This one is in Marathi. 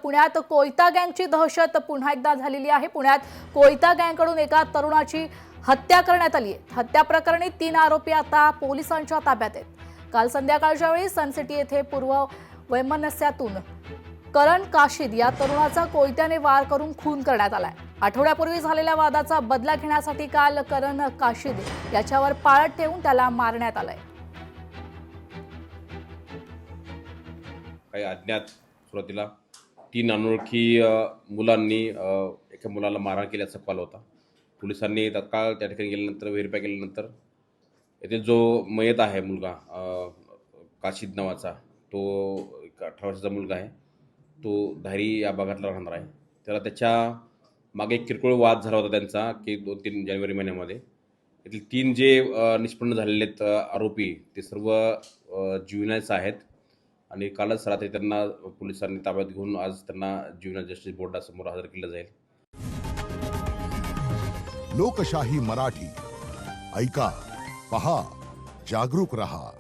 पुण्यात कोयता गँगची दहशत पुन्हा एकदा झालेली आहे। पुण्यात कोयता गँगकडून एका तरुणाची हत्या करण्यात आली आहे। हत्या प्रकरणी 3 आरोपी आता पोलिसांच्या ताब्यात आहेत। काल संध्याकाळच्या वेळी सनसिटी येथे पूर्व वैमनस्यातून करण काशीद या तरुणाचा कोयत्याने वार करून खून करण्यात आलाय। आठवड्यापूर्वी झालेल्या वादाचा बदला घेण्यासाठी काल करण काशीद याच्यावर पाळत ठेवून त्याला मारण्यात आलंय। काही अज्ञात सुरुवातीला 3 अनोळखी मुलांनी एका मुलाला मारहाण केल्याचा कॉल होता। पोलिसांनी तत्काळ त्या ठिकाणी गेल्यानंतर व्हेरीफाय केल्यानंतर येथे जो मयत आहे मुलगा काशीद नावाचा, तो 18 वर्षाचा मुलगा आहे। तो धारी या भागातला राहणार आहे। त्याला त्याच्या मागे एक किरकोळ वाद झाला होता त्यांचा की 2-3 जानेवारी महिन्यामध्ये। यातील 3 जे निष्पन्न झालेले आहेत आरोपी ते सर्व ज्युव्हेनाइल्स आहेत आणि कालच रात्री त्यांना पोलिसांनी ताब्यात घेऊन आज त्यांना ज्युव्हेनाइल जस्टिस बोर्डासमोर हजर केलं जाईल। लोकशाही मराठी ऐका, पहा, जागरूक रहा।